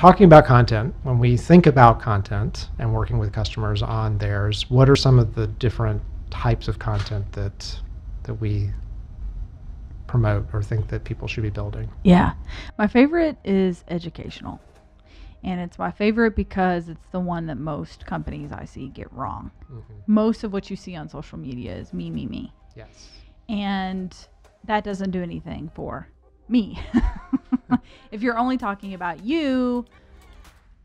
talking about content, when we think about content and working with customers on theirs, what are some of the different types of content that we promote or think that people should be building? Yeah. My favorite is educational. And it's my favorite because it's the one that most companies I see get wrong. Mm-hmm. Most of what you see on social media is me, me, me. Yes. And that doesn't do anything for me. If you're only talking about you,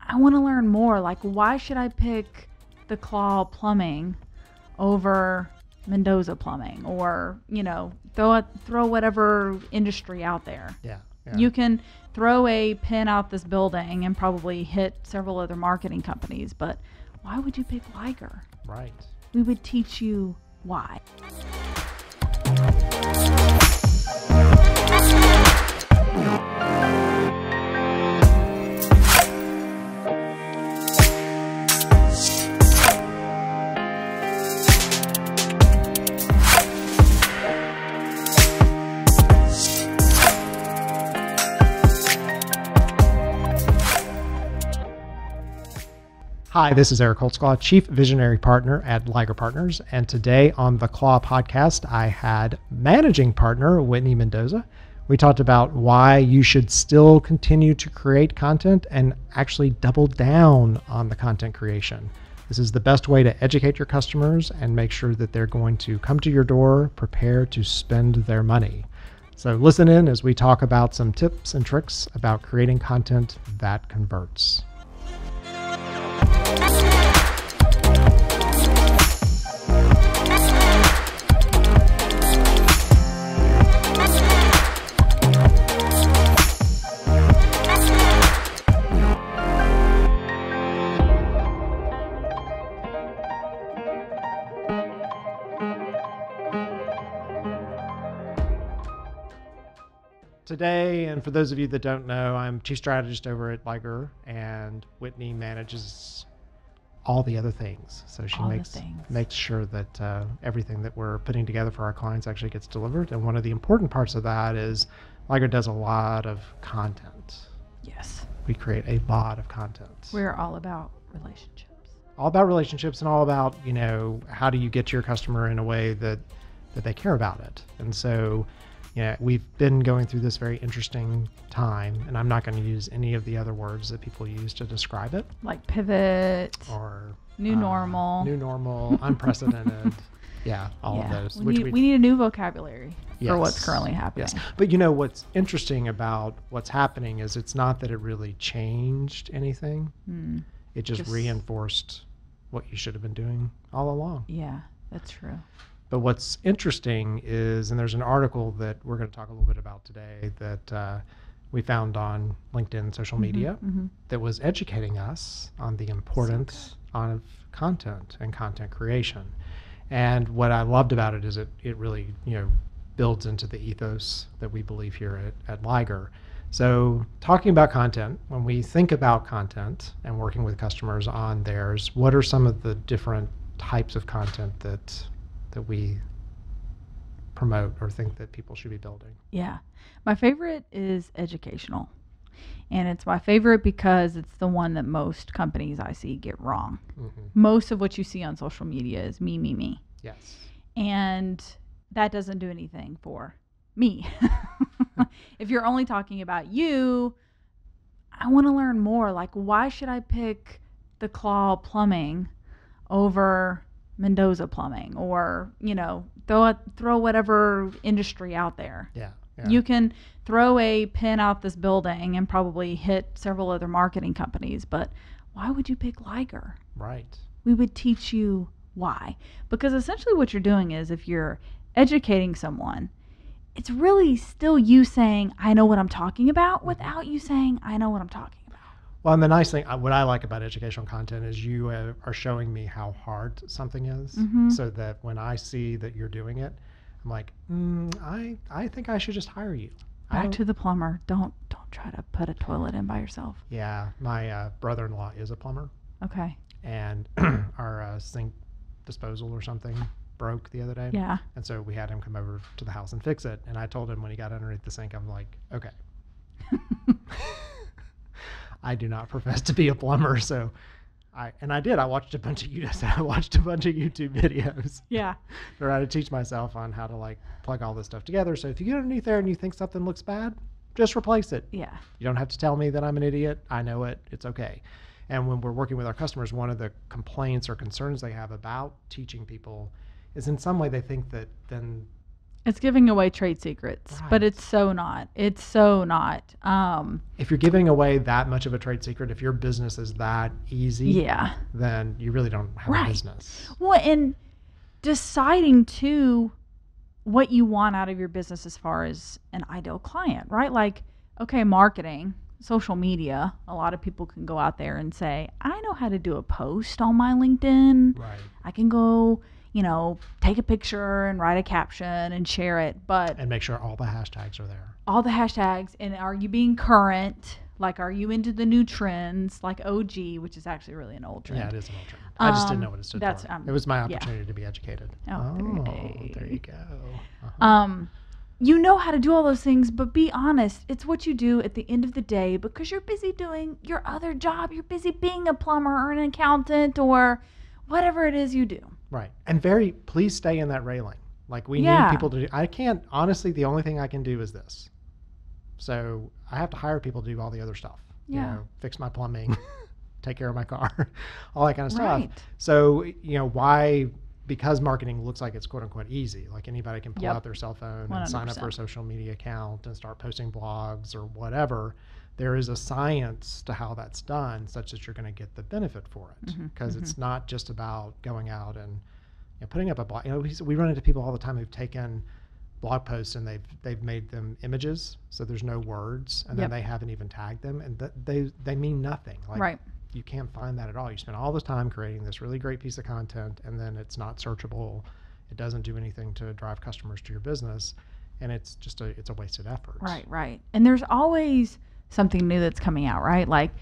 I want to learn more. Like, why should I pick the Claw Plumbing over Mendoza Plumbing, or throw whatever industry out there? Yeah. You can throw a pin out this building and probably hit several other marketing companies, but why would you pick Liger? Right. We would teach you why. Hi, this is Eric Holtzclaw, Chief Visionary Partner at Liger Partners. And today on the Claw podcast, I had Managing Partner Whitney Mendoza. We talked about why you should still continue to create content and actually double down on the content creation. This is the best way to educate your customers and make sure that they're going to come to your door prepared to spend their money. So listen in as we talk about some tips and tricks about creating content that converts. Today, and for those of you that don't know, I'm Chief Strategist over at Liger, and Whitney manages all the other things. So she makes sure that everything that we're putting together for our clients actually gets delivered. And one of the important parts of that is Liger does a lot of content. Yes. We create a lot of content. We're all about relationships. All about relationships and all about, how do you get to your customer in a way that they care about it. And so we've been going through this very interesting time, and I'm not going to use any of the other words that people use to describe it. Like pivot, or new normal, unprecedented. Yeah, all of those. We need a new vocabulary yes, for what's currently happening. Yes. But what's interesting about what's happening is it's not that it really changed anything. It just reinforced what you should have been doing all along. Yeah, that's true. But what's interesting is, and there's an article that we're going to talk a little bit about today that we found on LinkedIn social media that was educating us on the importance of content and content creation. And what I loved about it is it really, builds into the ethos that we believe here at Liger. So talking about content, when we think about content and working with customers on theirs, what are some of the different types of content that we promote or think that people should be building? Yeah. My favorite is educational. And it's my favorite because it's the one that most companies I see get wrong. Most of what you see on social media is me, me, me. Yes. And that doesn't do anything for me. If you're only talking about you, I want to learn more. Like, why should I pick the Claw Plumbing over Mendoza Plumbing, or throw whatever industry out there? Yeah. You can throw a pin out this building and probably hit several other marketing companies, but why would you pick Liger? Right. We would teach you why. Because essentially what you're doing is, if you're educating someone, it's really still you saying, I know what I'm talking about, without you saying, I know what I'm talking about. Well, and the nice thing, what I like about educational content is you are showing me how hard something is, so that when I see that you're doing it, I'm like, I think I should just hire you. Back to the plumber. Don't try to put a toilet in by yourself. Yeah, my brother-in-law is a plumber. Okay. And our sink disposal or something broke the other day. Yeah. And so we had him come over to the house and fix it. And I told him when he got underneath the sink, I'm like, okay. I do not profess to be a plumber, so I watched a bunch of YouTube videos. Yeah. To try to teach myself on how to like plug all this stuff together. So if you get underneath there and you think something looks bad, just replace it. Yeah. You don't have to tell me that I'm an idiot. I know it. It's okay. And when we're working with our customers, one of the complaints or concerns they have about teaching people is in some way they think that then it's giving away trade secrets, but it's so not. It's so not. If you're giving away that much of a trade secret, if your business is that easy, then you really don't have a business. Well, and deciding too what you want out of your business as far as an ideal client, right? Like, okay, marketing, social media, a lot of people can go out there and say, I know how to do a post on my LinkedIn. Right. I can go, take a picture and write a caption and share it, and make sure all the hashtags are there. All the hashtags. And are you being current? Like, are you into the new trends, like OG, which is actually really an old trend? Yeah, it is an old trend. I just didn't know what it stood for. It was my opportunity to be educated. Oh, there you go. You know how to do all those things, but be honest. It's what you do at the end of the day because you're busy doing your other job. You're busy being a plumber or an accountant or whatever it is you do. Right. And please stay in that railing. Like we need people to do. I can't, honestly, the only thing I can do is this. So I have to hire people to do all the other stuff. Yeah. Fix my plumbing, take care of my car, all that kind of stuff. Right. So, why? Because marketing looks like it's quote unquote easy. Like anybody can pull out their cell phone 100%. and sign up for a social media account and start posting blogs or whatever. There is a science to how that's done such that you're going to get the benefit for it. Because it's not just about going out and putting up a blog. We run into people all the time who've taken blog posts and they've made them images, so there's no words, and then they haven't even tagged them, and they mean nothing. Like, you can't find that at all. You spend all this time creating this really great piece of content, and then it's not searchable. It doesn't do anything to drive customers to your business, and it's just it's a wasted effort. Right. And there's always something new that's coming out, right? Like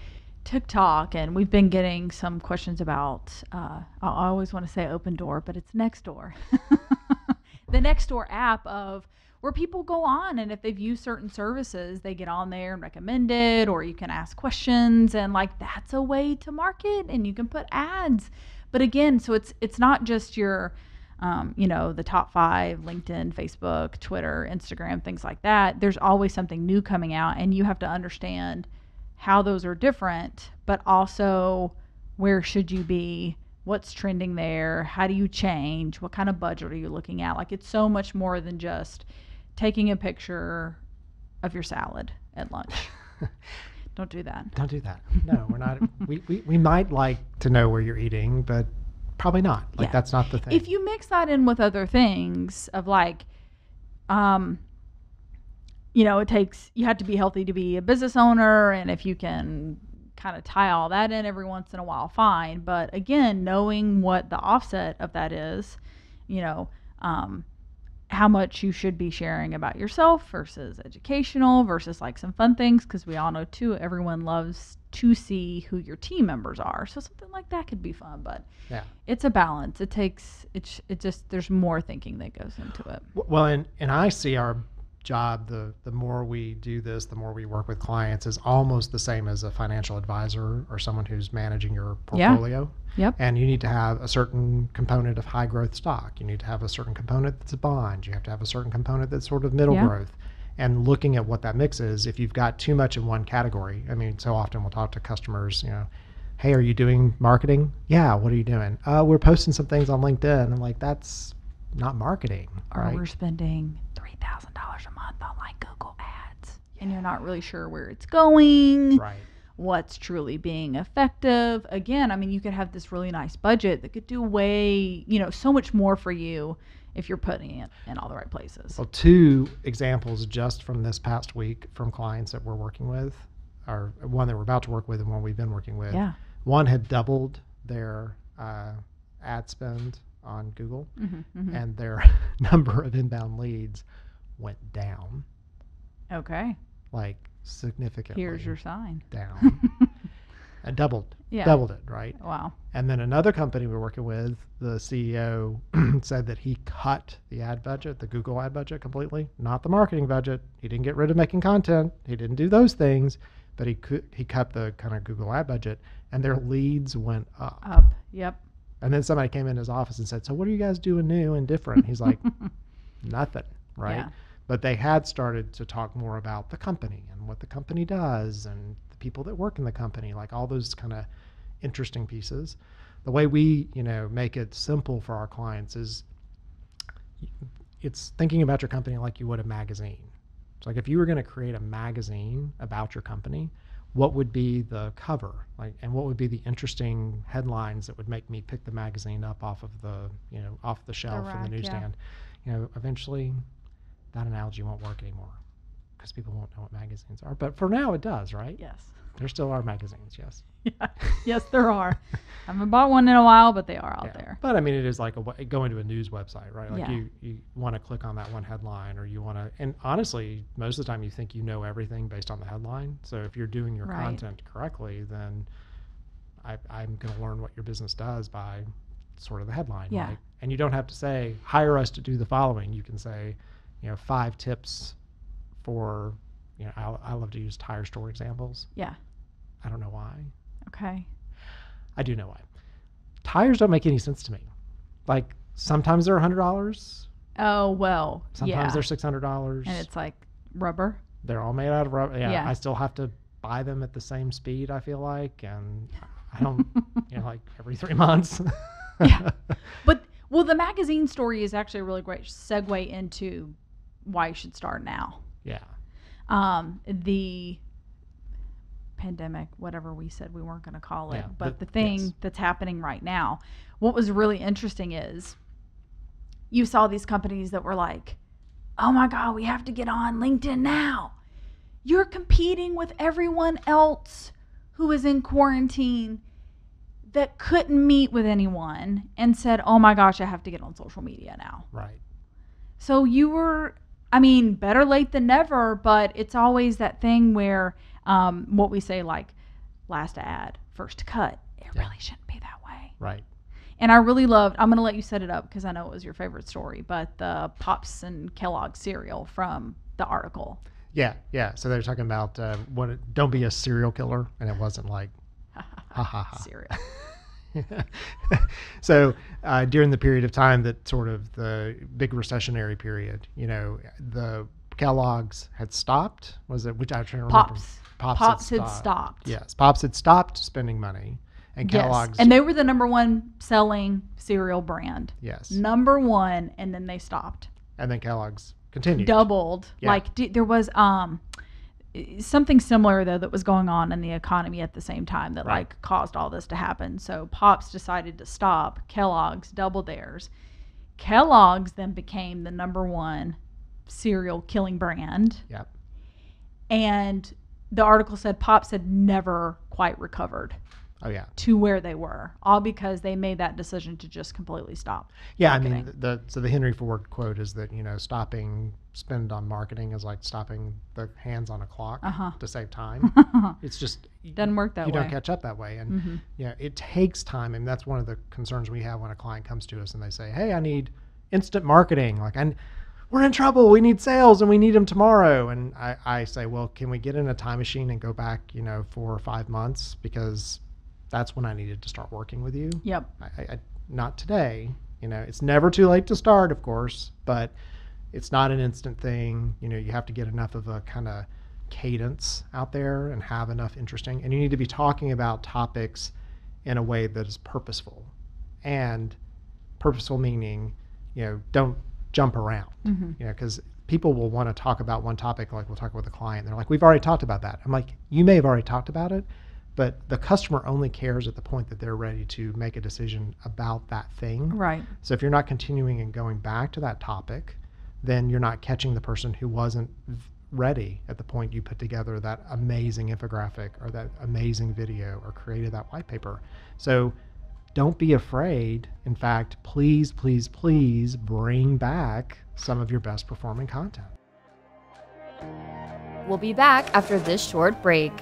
TikTok, and we've been getting some questions about, I always want to say Open Door, but it's Nextdoor. The Nextdoor app where people go on, and if they've used certain services, they get on there and recommend it, or you can ask questions, and like that's a way to market, and you can put ads. But again, so it's not just your, the top 5, LinkedIn, Facebook, Twitter, Instagram, things like that. There's always something new coming out, and you have to understand how those are different, but also where should you be? What's trending there? How do you change? What kind of budget are you looking at? Like, it's so much more than just taking a picture of your salad at lunch. Don't do that. Don't do that. No, we're not. we might like to know where you're eating, but probably not. Like, that's not the thing. If you mix that in with other things of like, you have to be healthy to be a business owner, and if you can kind of tie all that in every once in a while, fine. But again, knowing what the offset of that is, how much you should be sharing about yourself versus educational versus like some fun things, because we all know too, everyone loves to see who your team members are. So something like that could be fun, but it's a balance. There's more thinking that goes into it. Well, and I see our job, the more we do this, the more we work with clients, is almost the same as a financial advisor or someone who's managing your portfolio. Yep. And you need to have a certain component of high growth stock. You need to have a certain component that's a bond. You have to have a certain component that's sort of middle growth. And looking at what that mix is, if you've got too much in one category, I mean, so often we'll talk to customers, hey, are you doing marketing? Yeah, what are you doing? We're posting some things on LinkedIn. I'm like, that's not marketing. Or we're spending $3,000 a month on like Google ads, and you're not really sure where it's going. Right. What's truly being effective. Again, I mean, you could have this really nice budget that could do way, so much more for you if you're putting it in all the right places. Well, 2 examples just from this past week from clients that we're working with, or one that we're about to work with and one we've been working with. Yeah. One had doubled their ad spend on Google, and their number of inbound leads went down. Okay. Like significantly. Here's your sign. Down. And doubled it, right? Wow. And then another company we're working with, the CEO said that he cut the ad budget, the Google ad budget completely, not the marketing budget. He didn't get rid of making content. He didn't do those things, but he cut the kind of Google ad budget, and their leads went up. Yep. And then somebody came in his office and said, "So what are you guys doing new and different?" He's like, "Nothing." Right. Yeah. But they had started to talk more about the company and what the company does and the people that work in the company, like all those kind of interesting pieces. The way we, make it simple for our clients is it's thinking about your company like you would a magazine. It's like if you were going to create a magazine about your company, what would be the cover, and what would be the interesting headlines that would make me pick the magazine up off of the, off the shelf in the newsstand? Yeah. Eventually that analogy won't work anymore because people won't know what magazines are. But for now it does, right? Yes. There still are magazines, yes. Yeah. Yes, there are. I haven't bought one in a while, but they are out there. But I mean, it is like going to a news website, right? Like Yeah. you want to click on that one headline, or you want to, and honestly, most of the time you think you know everything based on the headline. So if you're doing your content correctly, then I'm going to learn what your business does by sort of the headline. Yeah. Right? And you don't have to say, hire us to do the following. You can say, 5 tips for, I love to use tire store examples. Yeah. I don't know why. Okay. I do know why. Tires don't make any sense to me. Like sometimes they're $100. Oh, well. Sometimes they're $600. And it's like rubber. They're all made out of rubber. Yeah. I still have to buy them at the same speed, I feel like. And I don't, like every 3 months. Yeah. But, the magazine story is actually a really great segue into why you should start now. Yeah. The pandemic, whatever we said we weren't going to call it, Yeah, but the thing that's happening right now, what was really interesting is you saw these companies that were like, oh my God, we have to get on LinkedIn now. You're competing with everyone else who is in quarantine that couldn't meet with anyone and said, oh my gosh, I have to get on social media now. Right. So you were, better late than never, but it's always that thing where what we say, like, last ad, first cut. It really shouldn't be that way. Right. And I really loved, I'm going to let you set it up because I know it was your favorite story, but the Pops and Kellogg cereal from the article. Yeah. So they're talking about don't be a serial killer. And it wasn't like, ha ha ha. Cereal. So during the period of time that sort of the big recessionary period, the Kellogg's had stopped. Was it, which I trying to remember? Pops had stopped. Yes, Pops had stopped spending money, and Kellogg's. And they were the number one selling cereal brand. Yes. Number one, and then they stopped. And then Kellogg's continued. Doubled. Yeah. Like there was something similar though that was going on in the economy at the same time that like caused all this to happen. So Pops decided to stop. Kellogg's doubled theirs. Kellogg's then became the number one cereal killing brand. Yep. And the article said Pops had never quite recovered. Oh yeah. To where they were, all because they made that decision to just completely stop. Yeah, marketing. the Henry Ford quote is that stopping spend on marketing is like stopping the hands on a clock to save time. It's just doesn't work that way. You don't catch up that way, and it takes time, and that's one of the concerns we have when a client comes to us and they say, "Hey, I need instant marketing. We're in trouble. We need sales, and we need them tomorrow." And I say, "Well, can we get in a time machine and go back, 4 or 5 months because that's when I needed to start working with you." Yep. I not today. It's never too late to start, of course, but it's not an instant thing. You have to get enough of a kind of cadence out there and have enough interesting, and you need to be talking about topics in a way that is purposeful. And purposeful meaning, don't jump around, because people will want to talk about one topic, like we'll talk with a client. They're like, "We've already talked about that." I'm like, "You may have already talked about it, but the customer only cares at the point that they're ready to make a decision about that thing." Right. So if you're not continuing and going back to that topic, then you're not catching the person who wasn't ready at the point you put together that amazing infographic or that amazing video or created that white paper. So don't be afraid. In fact, please, please, please bring back some of your best performing content. We'll be back after this short break.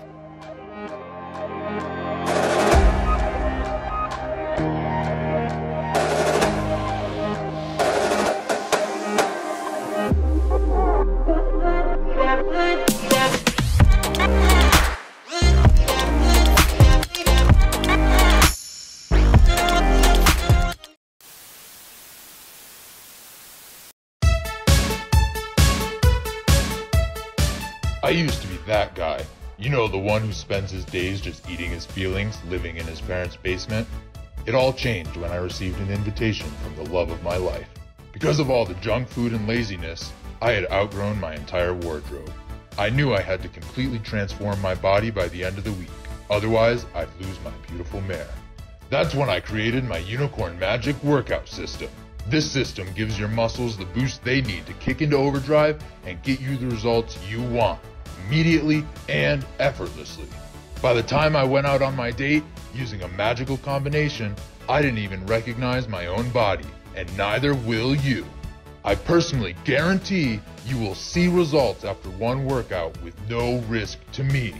used to be that guy. You know, the one who spends his days just eating his feelings, living in his parents' basement. It all changed when I received an invitation from the love of my life. Because of all the junk food and laziness, I had outgrown my entire wardrobe. I knew I had to completely transform my body by the end of the week. Otherwise, I'd lose my beautiful mare. That's when I created my Unicorn Magic workout system. This system gives your muscles the boost they need to kick into overdrive and get you the results you want, immediately and effortlessly. By the time I went out on my date, using a magical combination, I didn't even recognize my own body, and neither will you. I personally guarantee you will see results after one workout with no risk to me.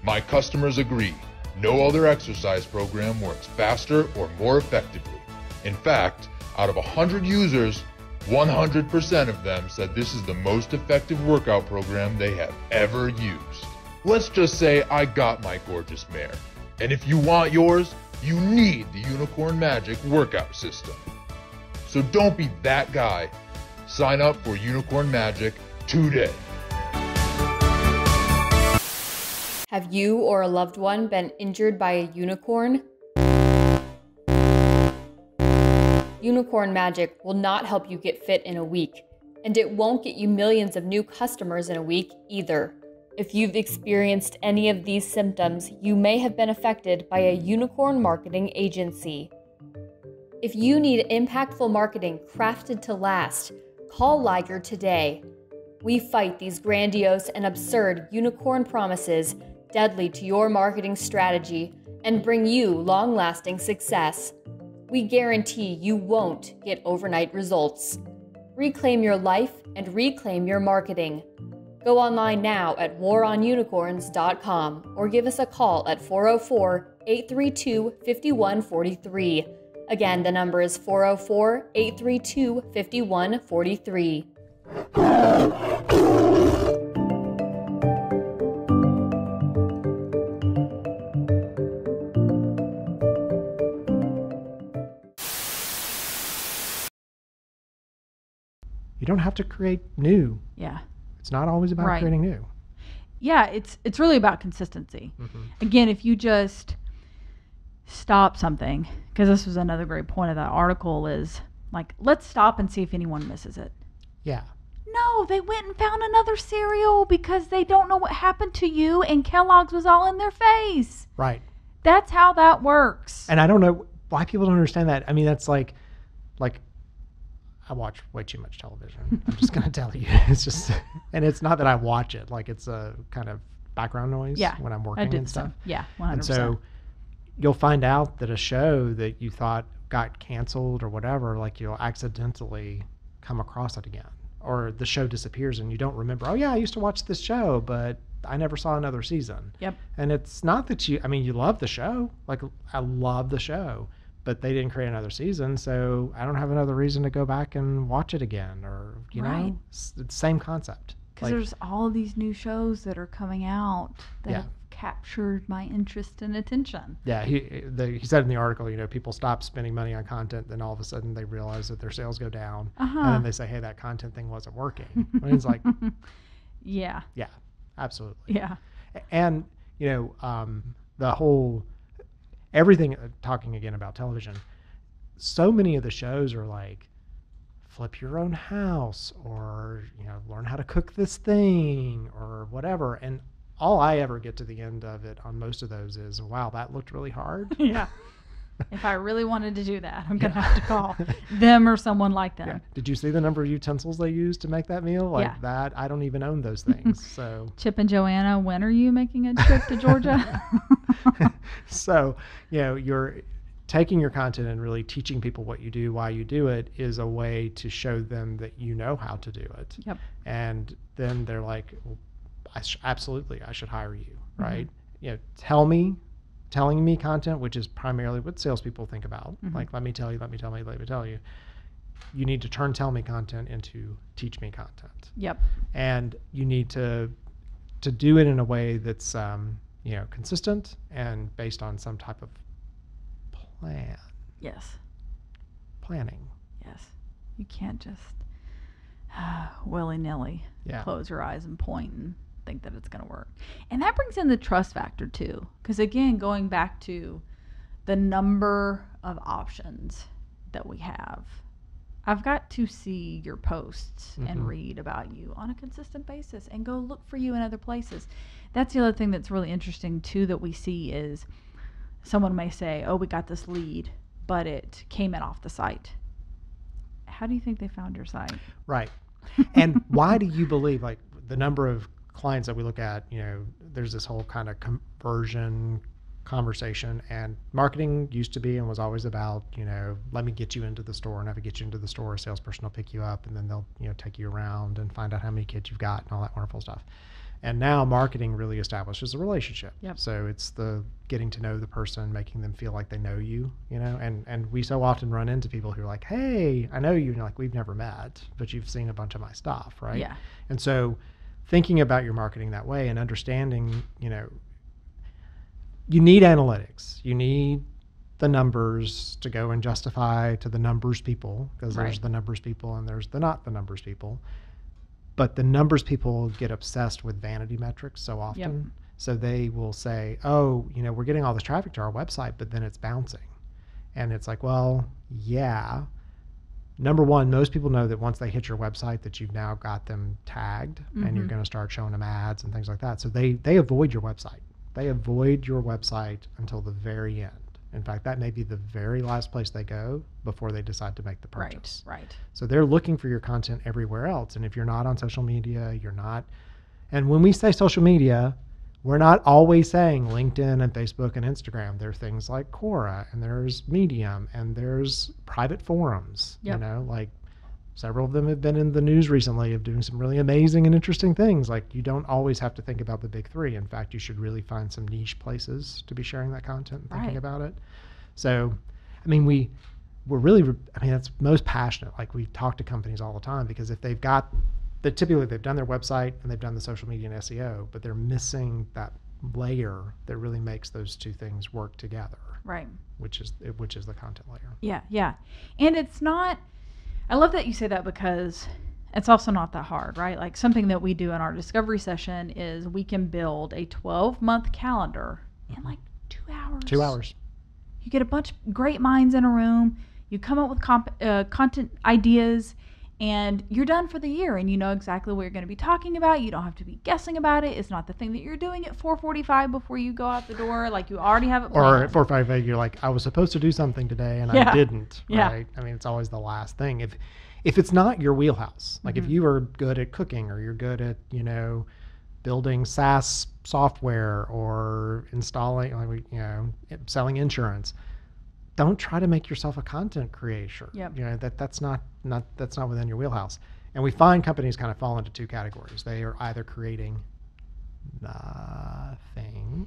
My customers agree. No other exercise program works faster or more effectively. In fact, out of 100 users, 100% of them said this is the most effective workout program they have ever used. Let's just say I got my gorgeous mare. And if you want yours, you need the Unicorn Magic workout system. So don't be that guy. Sign up for Unicorn Magic today. Have you or a loved one been injured by a unicorn? Unicorn Magic will not help you get fit in a week, and it won't get you millions of new customers in a week either. If you've experienced any of these symptoms, you may have been affected by a unicorn marketing agency. If you need impactful marketing crafted to last, call Liger today. We fight these grandiose and absurd unicorn promises deadly to your marketing strategy and bring you long-lasting success. We guarantee you won't get overnight results. Reclaim your life and reclaim your marketing. Go online now at waronunicorns.com or give us a call at 404-832-5143. Again, the number is 404-832-5143. You don't have to create new. Yeah. It's not always about Right. creating new. Yeah, it's really about consistency. Again, if you just stop something, because this was another great point of that article, is like, let's stop and see if anyone misses it. Yeah. No, they went and found another cereal because they don't know what happened to you, and Kellogg's was all in their face. Right. That's how that works. And I don't know why people don't understand that. I mean, that's like I watch way too much television. I'm just going to tell you. It's just, and it's not that I watch it. Like, it's a kind of background noise Yeah, when I'm I working did and stuff. Yeah, 100%. And so you'll find out that a show that you thought got canceled or whatever, like, you'll accidentally come across it again. Or the show disappears and you don't remember, oh yeah, I used to watch this show, but I never saw another season. Yep. And it's not that you love the show. Like, I love the show, but they didn't create another season, so I don't have another reason to go back and watch it again, or, you Right. know, it's the same concept. Because there's all of these new shows that are coming out that Yeah. have captured my interest and attention. Yeah, he said in the article, you know, people stop spending money on content, then all of a sudden they realize that their sales go down, and then they say, hey, that content thing wasn't working. And it's like, Yeah. yeah, absolutely. Yeah. And, you know, the whole, everything, talking again about television, so many of the shows are like, flip your own house, or, you know, learn how to cook this thing, or whatever. And all I ever get to the end of it on most of those is, wow, that looked really hard. Yeah. If I really wanted to do that, I'm going to have to call them or someone like them. Yeah. Did you see the number of utensils they used to make that meal? Like Yeah. that, I don't even own those things. So, Chip and Joanna, when are you making a trip to Georgia? so, you know, you're taking your content and really teaching people what you do, why you do it, is a way to show them that you know how to do it. Yep. And then they're like, well, absolutely, I should hire you, right? You know, telling me content, which is primarily what salespeople think about. Like, let me tell you. You need to turn tell me content into teach me content. Yep. And you need to do it in a way that's you know, consistent and based on some type of Yes. planning. Yes. You can't just willy-nilly Yeah. close your eyes and point and think that it's going to work. And that brings in the trust factor too. Because again, going back to the number of options that we have, I've got to see your posts and read about you on a consistent basis and go look for you in other places. That's the other thing that's really interesting too that we see is someone may say, oh, we got this lead, but it came in off the site. How do you think they found your site? Right. And why do you believe, like, the number of clients that we look at, there's this whole kind of conversion conversation, and marketing used to be and was always about, let me get you into the store, and if I get you into the store, a salesperson will pick you up, and then they'll, take you around and find out how many kids you've got and all that wonderful stuff. And now marketing really establishes a relationship. Yep. So it's the getting to know the person, making them feel like they know you, and we so often run into people who are like, hey, I know you, and you're like, we've never met, but you've seen a bunch of my stuff, right? Yeah. And so thinking about your marketing that way and understanding, you need analytics. You need the numbers to go and justify to the numbers people, because there's the numbers people and there's the not the numbers people. But the numbers people get obsessed with vanity metrics so often. Yep. So they will say, oh, we're getting all this traffic to our website, but then it's bouncing. And it's like, well, yeah. Number one, most people know that once they hit your website that you've now got them tagged and you're going to start showing them ads and things like that. So they avoid your website. They avoid your website until the very end. In fact, that may be the very last place they go before they decide to make the purchase. Right. So they're looking for your content everywhere else. And if you're not on social media, you're not. And when we say social media, we're not always saying LinkedIn and Facebook and Instagram. There are things like Quora, and there's Medium, and there's private forums. Yep. Like several of them have been in the news recently of doing some really amazing and interesting things. Like, you don't always have to think about the big three. In fact, you should really find some niche places to be sharing that content and thinking about it. So, we're really, that's most passionate. Like, we talk to companies all the time, because if they've got, typically they've done their website and they've done the social media and SEO, but they're missing that layer that really makes those two things work together. Right. Which is the content layer. Yeah. And it's not, I love that you say that, because it's also not that hard, right? Like, something that we do in our discovery session is we can build a 12-month calendar in like 2 hours. 2 hours. You get a bunch of great minds in a room. You come up with content ideas, and you're done for the year, and you know exactly what you're going to be talking about. You don't have to be guessing about it. It's not the thing that you're doing at 4:45 before you go out the door. Like, you already have it planned. Or at 4:45, you're like, I was supposed to do something today and I didn't. Yeah. Right? It's always the last thing. If it's not your wheelhouse, like if you are good at cooking, or you're good at, building SaaS software, or installing, selling insurance, don't try to make yourself a content creator. Yep. That's not within your wheelhouse. And we find companies kind of fall into two categories. They are either creating nothing.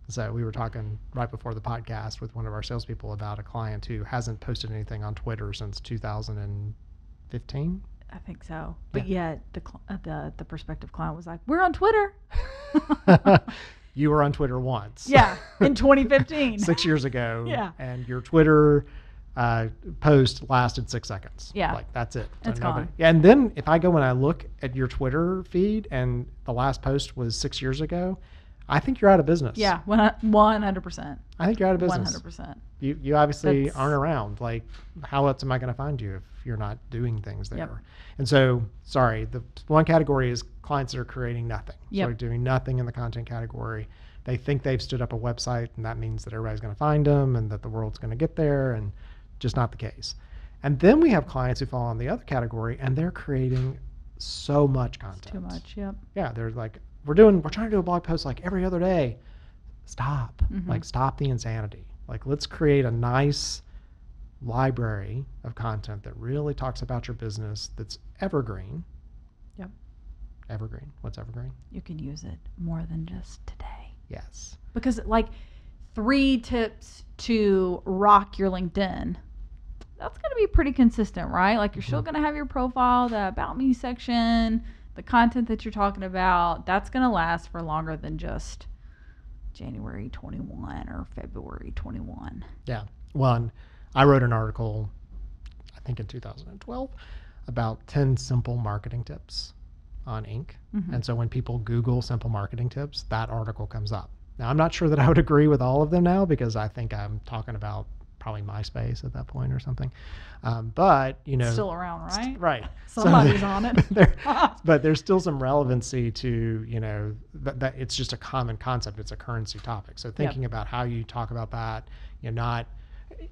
So we were talking right before the podcast with one of our salespeople about a client who hasn't posted anything on Twitter since 2015. I think so. But yet the prospective client was like, we're on Twitter. You were on Twitter once. Yeah, in 2015. 6 years ago. Yeah. And your Twitter post lasted 6 seconds. Yeah. Like, that's it. So it's gone. Yeah, and then if I go and I look at your Twitter feed and the last post was 6 years ago, I think you're out of business. Yeah, 100%. I think you're out of business. 100%. You obviously aren't around. Like, how else am I going to find you if you're not doing things there? Yep. And so, the one category is clients that are creating nothing. Yep. So they're doing nothing in the content category. They think they've stood up a website, and that means that everybody's going to find them and that the world's going to get there, and just not the case. And then we have clients who fall in the other category, and they're creating so much content. It's too much, yep. Yeah, they're like, we're trying to do a blog post like every other day. Stop. Like, stop the insanity. Like, let's create a nice library of content that really talks about your business, that's evergreen. Yep. Evergreen. What's evergreen? You can use it more than just today. Yes. Because, like, 3 tips to rock your LinkedIn, that's going to be pretty consistent, right? Like, you're still going to have your profile, the About Me section, the content that you're talking about. That's going to last for longer than just January 21 or February 21. Yeah. One, I wrote an article, I think in 2012, about 10 simple marketing tips. on Inc. Mm-hmm. And so when people Google simple marketing tips, that article comes up. Now, I'm not sure that I would agree with all of them now, because I think I'm talking about probably MySpace at that point or something. But, It's still around, right? Right. Somebody's on it. But there's still some relevancy to, that it's just a common concept. It's a currency topic. So thinking about how you talk about that,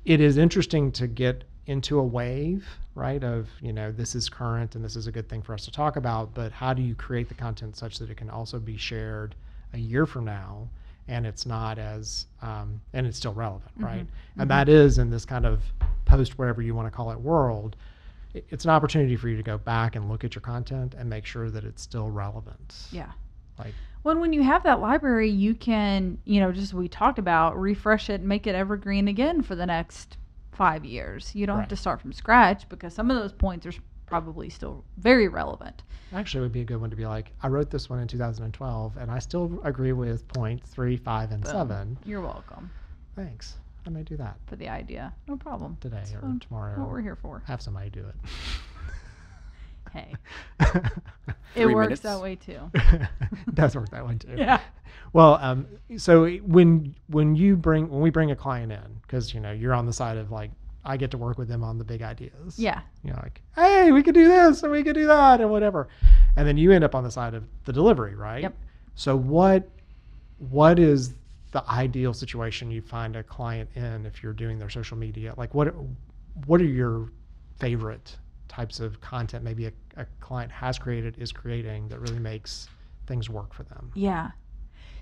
it is interesting to get into a wave, right, of, this is current and this is a good thing for us to talk about, but how do you create the content such that it can also be shared a year from now, and it's not as, and it's still relevant, right? Mm-hmm. And that is in this kind of post, whatever you want to call it, world, it's an opportunity for you to go back and look at your content and make sure that it's still relevant. Yeah. Like, when you have that library, you can, just we talked about, refresh it and make it evergreen again for the next 5 years. You don't have to start from scratch, because some of those points are probably still very relevant. Actually, it would be a good one to be like, I wrote this one in 2012, and I still agree with point 3, 5, and 7. You're welcome. Thanks. I may do that For the idea. No problem. today It's or fun. tomorrow. What we're here for. Have somebody do it. Hey. It 3 works minutes. that way too. It does work that way too. Yeah. Well, so when we bring a client in, because you're on the side of like, I get to work with them on the big ideas. Yeah. Like, hey, we could do this and we could do that and whatever, and then you end up on the side of the delivery, right? Yep. So what is the ideal situation you find a client in if you're doing their social media? Like, what are your favorite types of content maybe a client is creating that really makes things work for them? Yeah.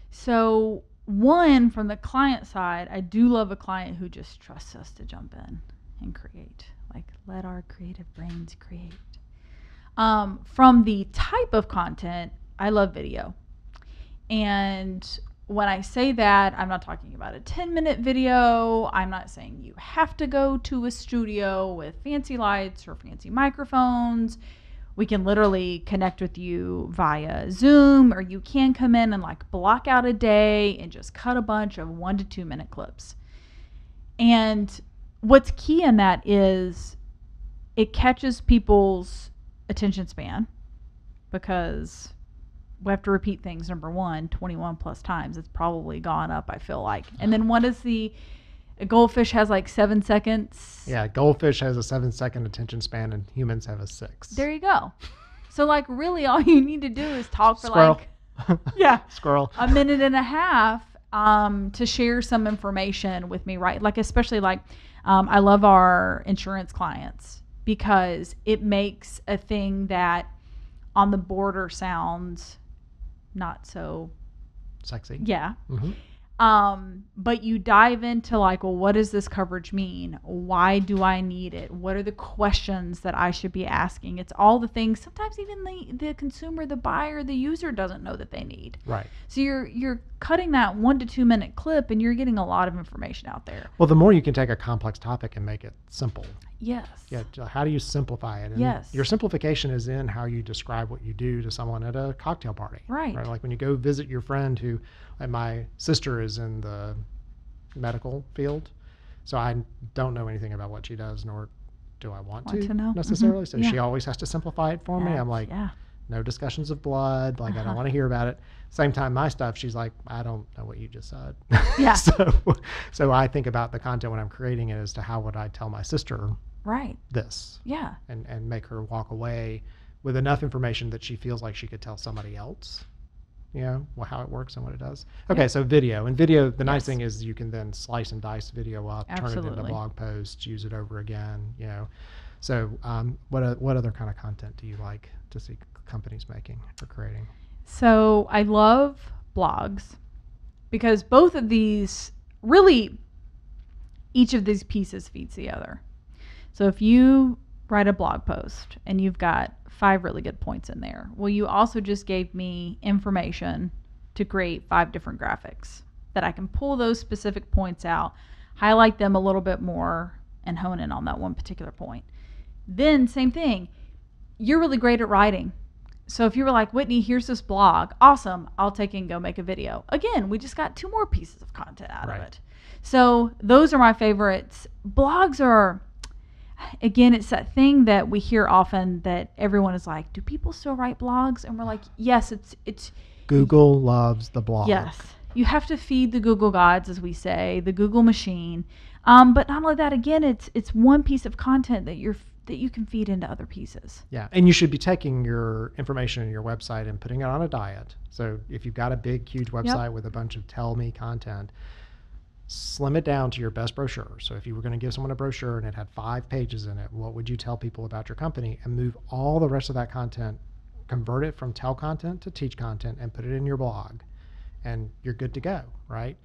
So one, from the client side, I do love a client who just trusts us to jump in and create. Like, let our creative brains create. From the type of content, I love video. And when I say that, I'm not talking about a 10-minute video. I'm not saying you have to go to a studio with fancy lights or fancy microphones. We can literally connect with you via Zoom, or you can come in and like block out a day and just cut a bunch of 1 to 2 minute clips. And what's key in that is it catches people's attention span, because we have to repeat things, number one, 21 plus times. It's probably gone up, I feel like. And then what is a goldfish has like 7 seconds. Yeah, goldfish has a 7-second attention span and humans have a 6. There you go. So like really all you need to do is talk for Squirrel. Squirrel. a minute and a half to share some information with me, right? Like, especially like I love our insurance clients, because it makes a thing that on the border sounds not so Sexy. yeah. Mm-hmm. But you dive into like, well, what does this coverage mean? Why do I need it? What are the questions that I should be asking? It's all the things sometimes even the consumer, the buyer, the user doesn't know that they need. Right. So you're cutting that 1 to 2 minute clip and you're getting a lot of information out there. Well, the more you can take a complex topic and make it simple. Yes. Yeah. How do you simplify it? And Yes. your simplification is in how you describe what you do to someone at a cocktail party. Right. Like when you go visit your friend who, like my sister is in the medical field, so I don't know anything about what she does, nor do I want to know. necessarily. Mhm. So Yeah. she always has to simplify it for me. I'm like, yeah. no discussions of blood. Like, I don't want to hear about it. Same time, my stuff, she's like, I don't know what you just said. Yeah. So I think about the content when I'm creating it as to how would I tell my sister Right. this, Yeah. and make her walk away with enough information that she feels like she could tell somebody else, how it works and what it does. Okay, Yeah. so video. And video, the nice Yes. thing is you can then slice and dice video up, turn it into Absolutely. blog posts, use it over again, So what other kind of content do you like to see companies making or creating? So I love blogs, because both of these really, each of these pieces feeds the other. So if you write a blog post and you've got 5 really good points in there, well, you also just gave me information to create 5 different graphics that I can pull those specific points out, highlight them a little bit more, and hone in on that one particular point. Then same thing, you're really great at writing. So if you were like, Whitney, here's this blog, awesome, I'll take it and go make a video. Again, we just got 2 more pieces of content out of Right. it. So those are my favorites. Blogs are, again, it's that thing that we hear often that everyone is like, do people still write blogs? And we're like, yes, it's Google loves the blog. yes. You have to feed the Google gods, as we say, the Google machine. But not only that, again, it's one piece of content that you can feed into other pieces. Yeah, and you should be taking your information in your website and putting it on a diet. So if you've got a big, huge website with a bunch of tell me content, slim it down to your best brochure. So if you were going to give someone a brochure and it had 5 pages in it, what would you tell people about your company? And move all the rest of that content, convert it from tell content to teach content, and put it in your blog, and you're good to go, right?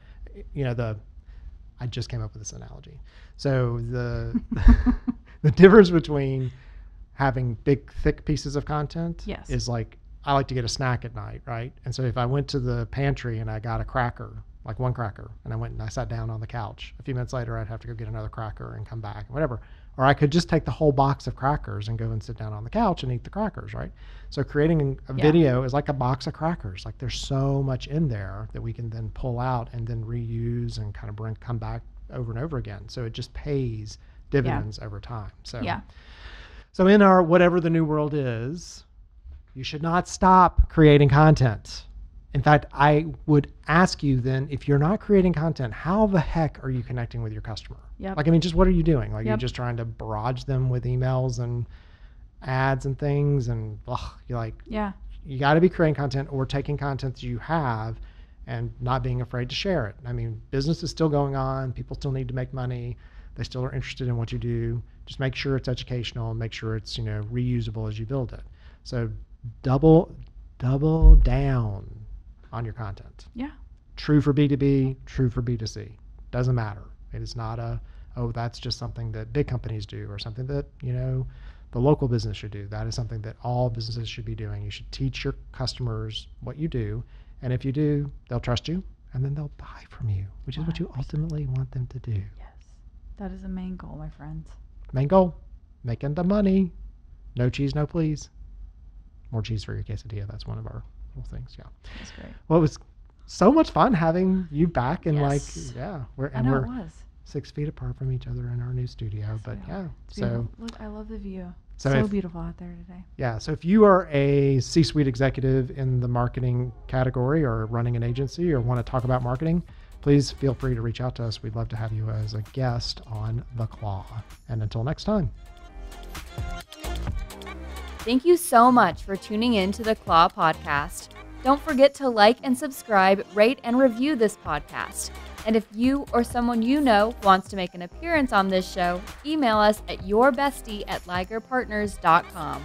I just came up with this analogy. So the difference between having big, thick pieces of content is like, I like to get a snack at night, right? And so if I went to the pantry and I got a cracker, like one cracker, and I went and I sat down on the couch, a few minutes later I'd have to go get another cracker and come back, whatever. Or I could just take the whole box of crackers and go and sit down on the couch and eat the crackers, right? So creating a video is like a box of crackers. Like there's so much in there that we can then pull out and then reuse and kind of come back over and over again. So it just pays dividends over time. So in our whatever the new world is, you should not stop creating content. In fact, I would ask you then, if you're not creating content, how the heck are you connecting with your customer? Like, I mean, just what are you doing? Like, you're just trying to barrage them with emails and ads and things, and you're like, you got to be creating content or taking content that you have and not being afraid to share it. I mean, business is still going on. People still need to make money. They still are interested in what you do. Just make sure it's educational and make sure it's, reusable as you build it. So double down on your content. True for B2B, true for B2C. Doesn't matter. It is not that's just something that big companies do or something that, the local business should do. That is something that all businesses should be doing. You should teach your customers what you do. And if you do, they'll trust you and then they'll buy from you, which is what you ultimately want them to do. Yes. That is the main goal, my friends. Main goal, making the money. No cheese, no please. More cheese for your quesadilla. That's one of our little things. Yeah. That's great. Well, it was so much fun having you back, and it we're was 6 feet apart from each other in our new studio. But so look, I love the view. So beautiful out there today. Yeah. So if you are a C-suite executive in the marketing category or running an agency or want to talk about marketing, please feel free to reach out to us. We'd love to have you as a guest on The Claw. And until next time. Thank you so much for tuning in to the Claw Podcast. Don't forget to like and subscribe, rate and review this podcast. And if you or someone you know wants to make an appearance on this show, email us at yourbestie@ligerpartners.com.